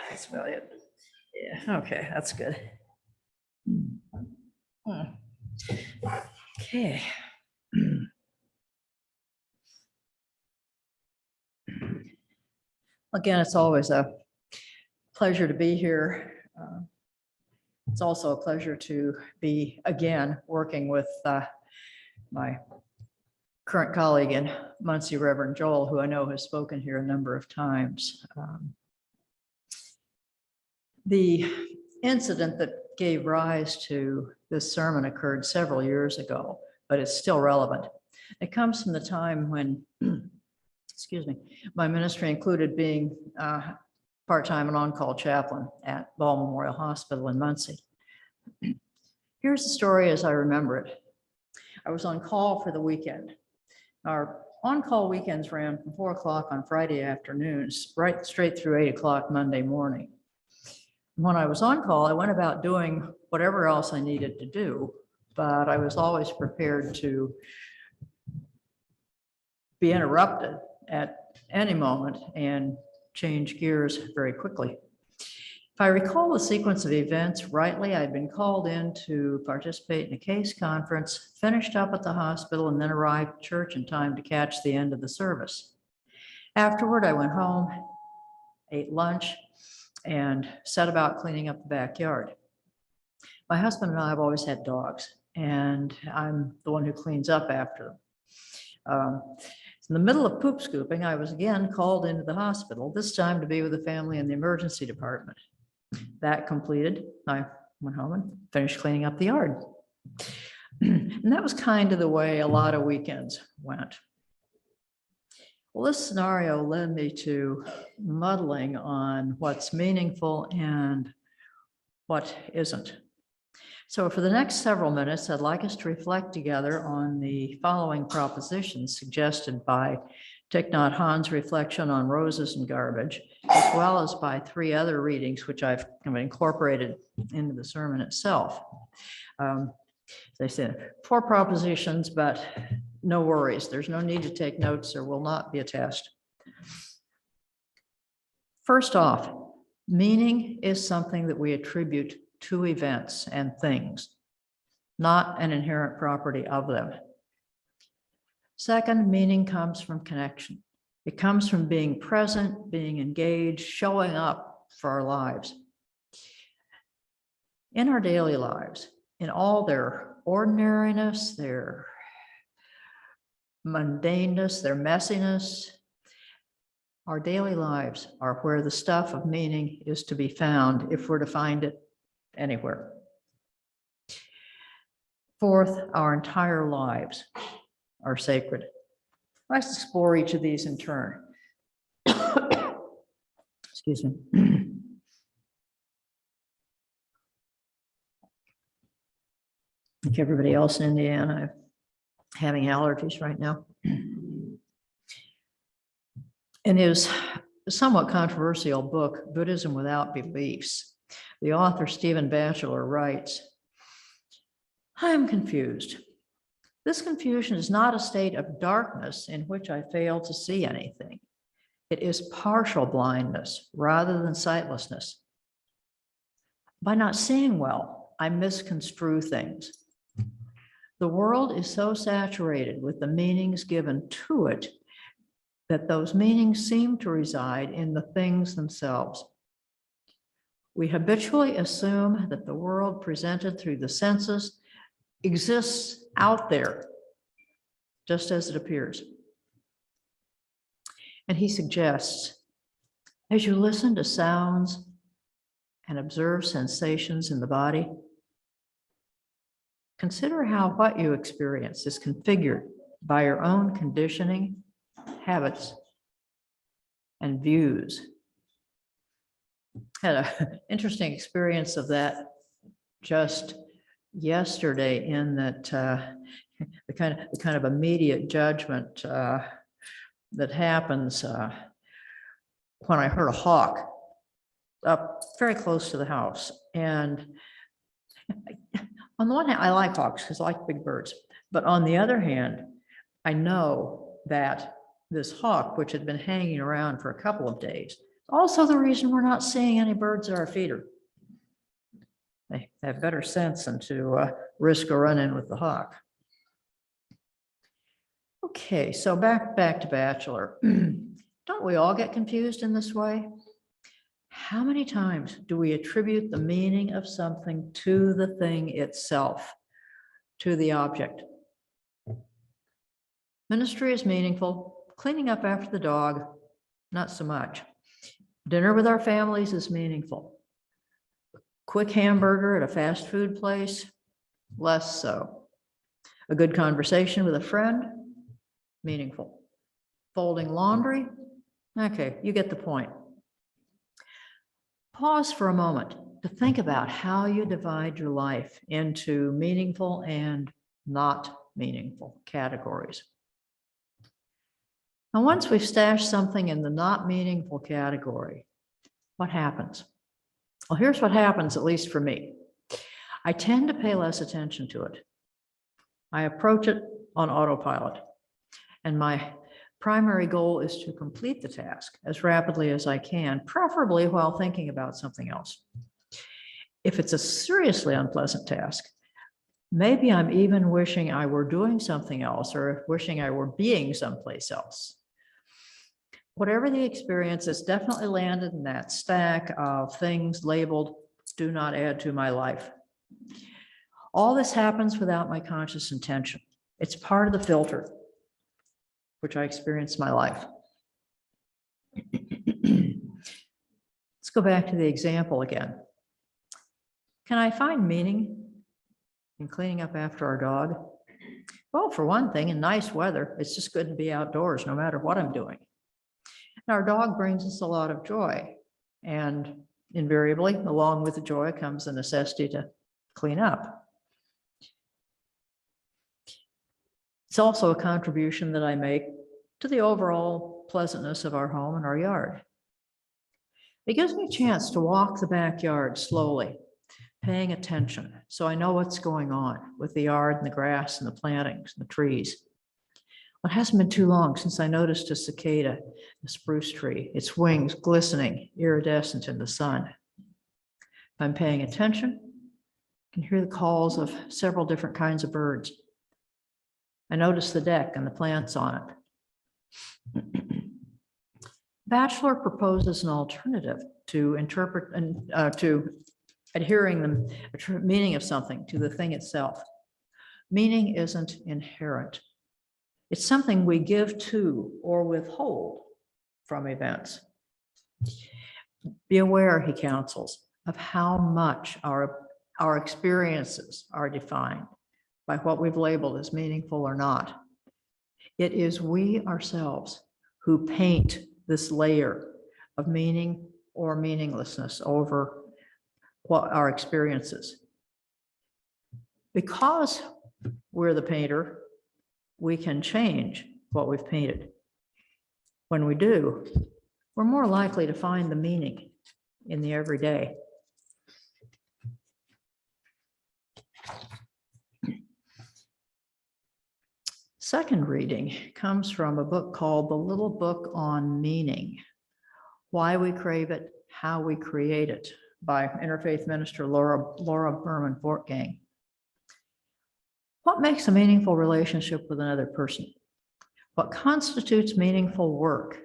That's about it. Yeah, okay, that's good. Okay. Again, it's always a pleasure to be here. It's also a pleasure to be again working with my current colleague in Muncie, Reverend Joel, who I know has spoken here a number of times. The incident that gave rise to this sermon occurred several years ago, but it's still relevant. It comes from the time when, excuse me, my ministry included being part-time and on-call chaplain at Ball Memorial Hospital in Muncie. Here's the story as I remember it. I was on call for the weekend. Our on-call weekends ran from 4 o'clock on Friday afternoons, right straight through 8 o'clock Monday morning. When I was on call, I went about doing whatever else I needed to do, but I was always prepared to be interrupted at any moment and change gears very quickly. If I recall the sequence of events rightly, I'd been called in to participate in a case conference, finished up at the hospital, and then arrived at church in time to catch the end of the service. Afterward, I went home, ate lunch, and set about cleaning up the backyard. My husband and I have always had dogs, and I'm the one who cleans up after them. In the middle of poop scooping, I was again called into the hospital, this time to be with the family in the emergency department. That completed, I went home and finished cleaning up the yard. And that was kind of the way a lot of weekends went. Well, this scenario led me to muddling on what's meaningful and what isn't. So for the next several minutes, I'd like us to reflect together on the following propositions suggested by Thich Nhat Hanh's reflection on roses and garbage, as well as by 3 other readings, which I've incorporated into the sermon itself. As I said, 4 propositions, but no worries. There's no need to take notes. There will not be a test. First off, meaning is something that we attribute to events and things, not an inherent property of them. Second, meaning comes from connection. It comes from being present, being engaged, showing up for our lives. In our daily lives, in all their ordinariness, their mundaneness, their messiness, our daily lives are where the stuff of meaning is to be found, if we're to find it anywhere. Fourth, our entire lives are sacred. Let's explore each of these in turn. Excuse me. Like everybody else in Indiana, I'm having allergies right now. In his somewhat controversial book, Buddhism Without Beliefs, the author Stephen Batchelor writes, "I am confused. This confusion is not a state of darkness in which I fail to see anything. It is partial blindness rather than sightlessness. By not seeing well, I misconstrue things. The world is so saturated with the meanings given to it that those meanings seem to reside in the things themselves. We habitually assume that the world presented through the senses exists out there, just as it appears." And he suggests, as you listen to sounds and observe sensations in the body, consider how what you experience is configured by your own conditioning, habits, and views. Had an interesting experience of that just yesterday, in that the kind of immediate judgment that happens when I heard a hawk up very close to the house. And on the one hand, I like hawks because I like big birds. But on the other hand, I know that this hawk, which had been hanging around for a couple of days, Also the reason we're not seeing any birds at our feeder. They have better sense than to risk a run-in with the hawk. Okay, so back to bachelor. Don't we all get confused in this way? How many times do we attribute the meaning of something to the thing itself, to the object? Ministry is meaningful. Cleaning up after the dog, not so much. Dinner with our families is meaningful. Quick hamburger at a fast food place, less so. A good conversation with a friend, meaningful. Folding laundry, okay, you get the point. Pause for a moment to think about how you divide your life into meaningful and not meaningful categories. Now, once we've stashed something in the not meaningful category, what happens? Well, here's what happens, at least for me. I tend to pay less attention to it. I approach it on autopilot, and my primary goal is to complete the task as rapidly as I can, preferably while thinking about something else. If it's a seriously unpleasant task, maybe I'm even wishing I were doing something else or wishing I were being someplace else. Whatever the experience, it's definitely landed in that stack of things labeled "do not add to my life." All this happens without my conscious intention. It's part of the filter which I experience in my life. Let's go back to the example again. Can I find meaning in cleaning up after our dog? Well, for one thing, in nice weather, it's just good to be outdoors no matter what I'm doing. And our dog brings us a lot of joy, and invariably, along with the joy comes the necessity to clean up. It's also a contribution that I make to the overall pleasantness of our home and our yard. It gives me a chance to walk the backyard slowly, paying attention, so I know what's going on with the yard and the grass and the plantings and the trees. Well, it hasn't been too long since I noticed a cicada, a spruce tree, its wings glistening, iridescent in the sun. If I'm paying attention, I can hear the calls of several different kinds of birds. I notice the deck and the plants on it. Batchelor proposes an alternative to interpret and to adhering the meaning of something to the thing itself. Meaning isn't inherent. It's something we give to or withhold from events. Be aware, he counsels, of how much our experiences are defined by what we've labeled as meaningful or not. It is we ourselves who paint this layer of meaning or meaninglessness over what our experiences. Because we're the painter, we can change what we've painted. When we do, we're more likely to find the meaning in the everyday. Second reading comes from a book called The Little Book on Meaning: Why We Crave It, How We Create It, by interfaith minister Laura Berman Fortgang. What makes a meaningful relationship with another person? What constitutes meaningful work?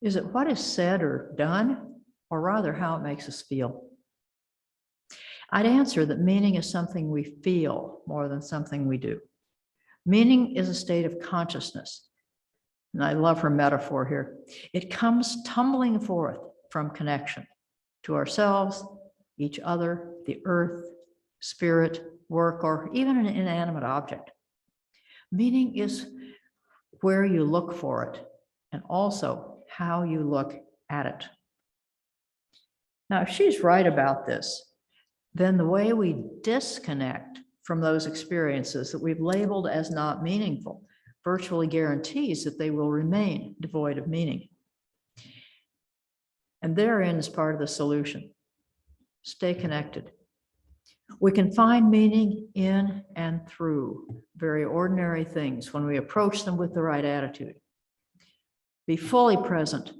Is it what is said or done, or rather how it makes us feel? I'd answer that meaning is something we feel more than something we do. Meaning is a state of consciousness. And I love her metaphor here. It comes tumbling forth from connection to ourselves, each other, the earth, spirit, work, or even an inanimate object. Meaning is where you look for it, and also how you look at it. Now, if she's right about this, then the way we disconnect from those experiences that we've labeled as not meaningful virtually guarantees that they will remain devoid of meaning. And therein is part of the solution. Stay connected. We can find meaning in and through very ordinary things when we approach them with the right attitude. Be fully present,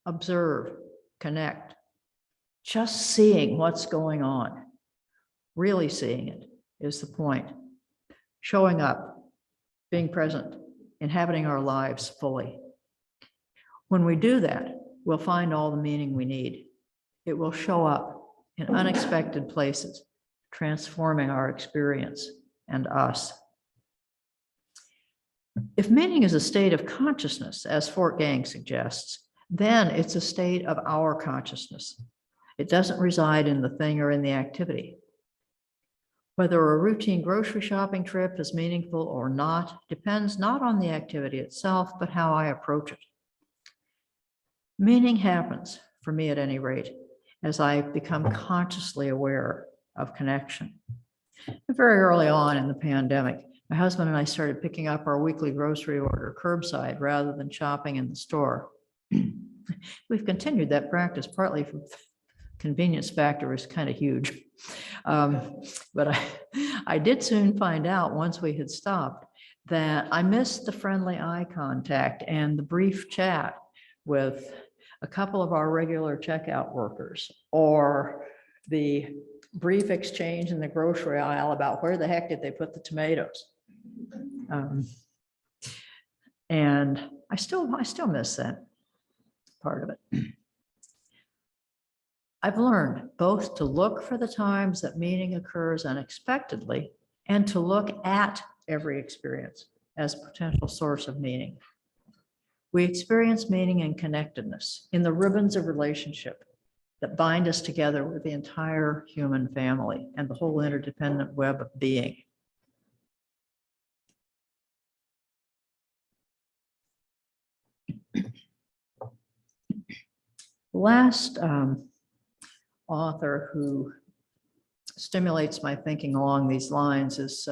observe, connect. Just seeing what's going on, really seeing it is the point. Showing up, being present, inhabiting our lives fully. When we do that, we'll find all the meaning we need. It will show up in unexpected places, transforming our experience and us. If meaning is a state of consciousness, as Fort Gang suggests, then it's a state of our consciousness. It doesn't reside in the thing or in the activity. Whether a routine grocery shopping trip is meaningful or not depends not on the activity itself, but how I approach it. Meaning happens, for me at any rate, as I become consciously aware of connection. Very early on in the pandemic, my husband and I started picking up our weekly grocery order curbside rather than shopping in the store. We've continued that practice partly from convenience factor is kind of huge. But I did soon find out once we had stopped that I missed the friendly eye contact and the brief chat with a couple of our regular checkout workers, or the brief exchange in the grocery aisle about where the heck did they put the tomatoes. And I still miss that part of it. I've learned both to look for the times that meaning occurs unexpectedly and to look at every experience as a potential source of meaning. We experience meaning and connectedness in the ribbons of relationship that bind us together with the entire human family and the whole interdependent web of being. Last author who stimulates my thinking along these lines is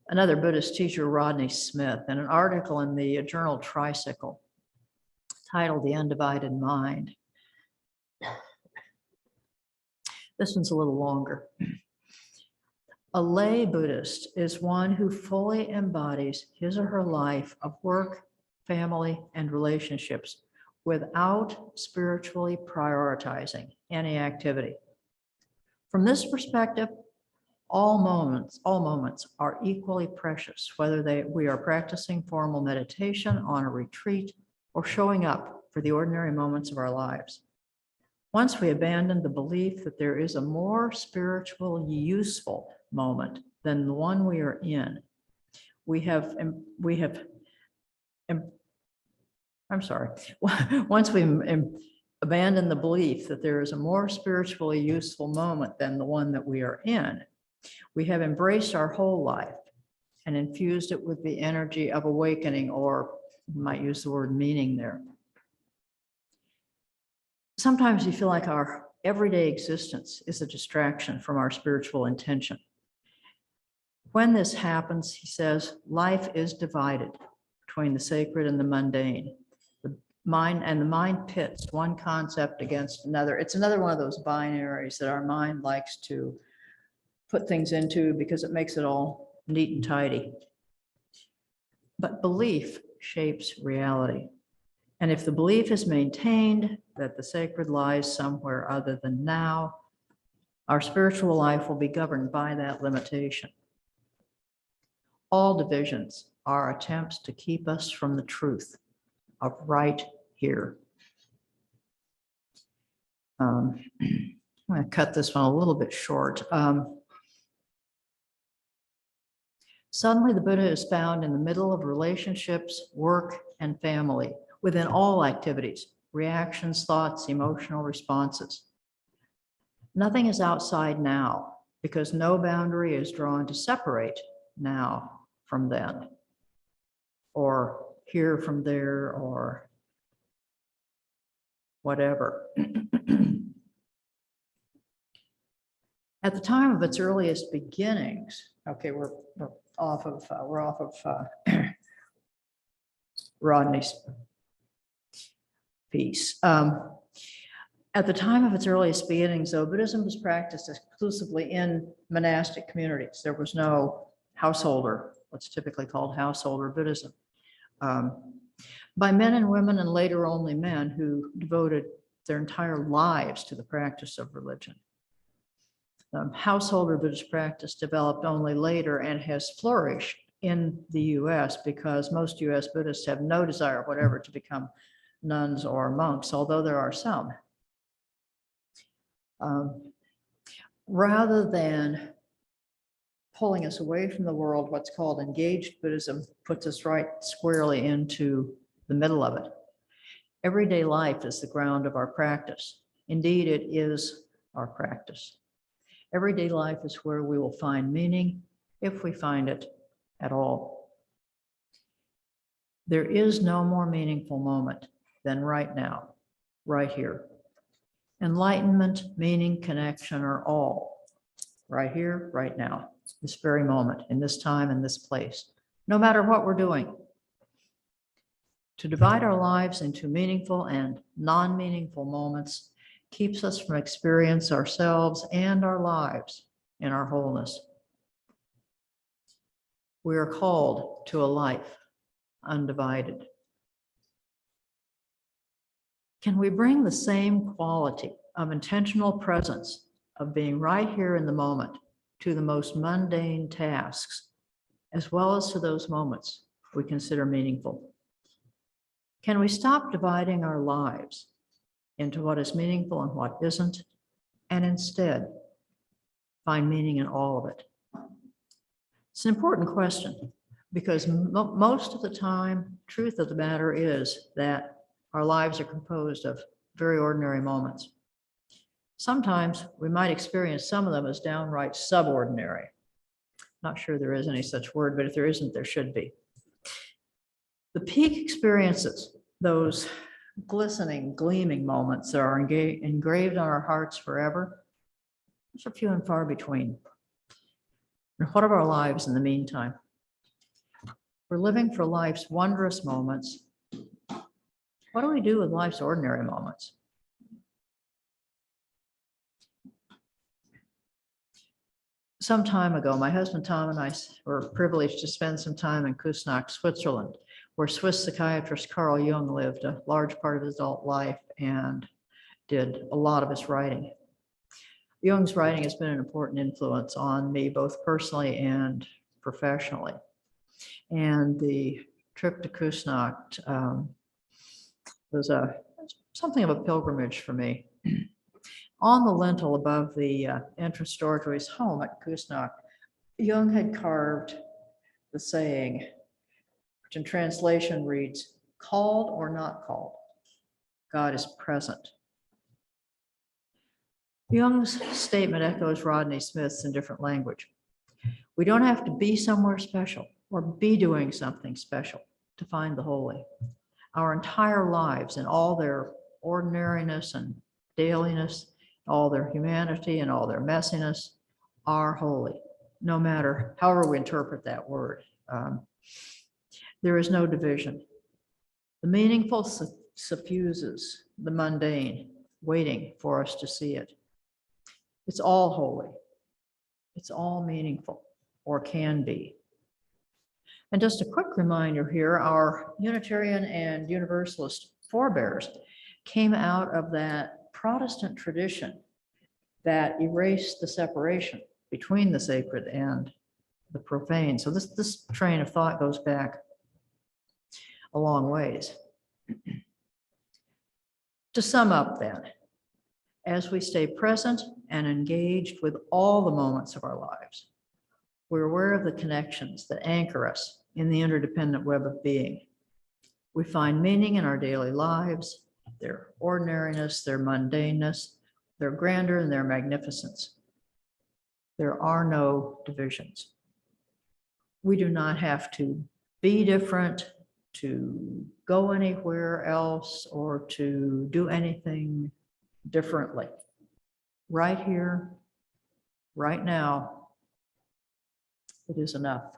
another Buddhist teacher, Rodney Smith, in an article in the journal Tricycle titled The Undivided Mind. This one's a little longer. A lay Buddhist is one who fully embodies his or her life of work, family, and relationships without spiritually prioritizing any activity. From this perspective, all moments are equally precious, whether we are practicing formal meditation on a retreat or showing up for the ordinary moments of our lives. Once we abandon the belief that there is a more spiritually useful moment than the one we are in, once we abandon the belief that there is a more spiritually useful moment than the one that we are in, we have embraced our whole life and infused it with the energy of awakening, or you might use the word meaning there. Sometimes we feel like our everyday existence is a distraction from our spiritual intention. When this happens, he says, life is divided between the sacred and the mundane. The mind pits one concept against another. It's another one of those binaries that our mind likes to put things into because it makes it all neat and tidy. But belief shapes reality. And if the belief is maintained that the sacred lies somewhere other than now, our spiritual life will be governed by that limitation. All divisions are attempts to keep us from the truth of right here. I'm going to cut this one a little bit short. Suddenly, the Buddha is found in the middle of relationships, work, and family, within all activities, reactions, thoughts, emotional responses. Nothing is outside now, because no boundary is drawn to separate now from then, or here from there, or whatever. At the time of its earliest beginnings, okay, we're off of Rodney's piece. At the time of its earliest beginnings, though, Buddhism was practiced exclusively in monastic communities. There was no householder, what's typically called householder Buddhism, by men and women, and later only men, who devoted their entire lives to the practice of religion. Household religious practice developed only later and has flourished in the US because most US Buddhists have no desire whatever to become nuns or monks, although there are some. Rather than pulling us away from the world, what's called engaged Buddhism puts us right squarely into the middle of it. Everyday life is the ground of our practice. Indeed, it is our practice. Everyday life is where we will find meaning, if we find it at all. There is no more meaningful moment than right now, right here. Enlightenment, meaning, connection are all right here, right now, this very moment, in this time, in this place, no matter what we're doing. To divide our lives into meaningful and non-meaningful moments keeps us from experiencing ourselves and our lives in our wholeness. We are called to a life undivided. Can we bring the same quality of intentional presence, of being right here in the moment, to the most mundane tasks, as well as to those moments we consider meaningful? Can we stop dividing our lives into what is meaningful and what isn't, and instead find meaning in all of it? It's an important question because most of the time, truth of the matter is that our lives are composed of very ordinary moments. Sometimes we might experience some of them as downright subordinary. Not sure there is any such word, but if there isn't, there should be. The peak experiences, those glistening, gleaming moments that are engraved on our hearts forever, those are few and far between. And what of our lives in the meantime? We're living for life's wondrous moments. What do we do with life's ordinary moments? Some time ago, my husband Tom and I were privileged to spend some time in Küsnacht, Switzerland, where Swiss psychiatrist Carl Jung lived a large part of his adult life and did a lot of his writing. Jung's writing has been an important influence on me, both personally and professionally. And the trip to Küsnacht was something of a pilgrimage for me. On the lintel above the entrance door to his home at Küsnacht, Jung had carved the saying, which in translation reads, "Called or not called, God is present." Jung's statement echoes Rodney Smith's in different language. We don't have to be somewhere special or be doing something special to find the holy. Our entire lives in all their ordinariness and dailiness, all their humanity and all their messiness are holy, no matter however we interpret that word. There is no division. The meaningful suffuses the mundane, waiting for us to see it. It's all holy. It's all meaningful, or can be. And just a quick reminder here, our Unitarian and Universalist forebears came out of that Protestant tradition that erased the separation between the sacred and the profane. So this train of thought goes back a long ways. To sum up then, as we stay present and engaged with all the moments of our lives, we're aware of the connections that anchor us in the interdependent web of being. We find meaning in our daily lives, their ordinariness, their mundaneness, their grandeur, and their magnificence. There are no divisions. We do not have to be different, to go anywhere else, or to do anything differently. Right here, right now, it is enough.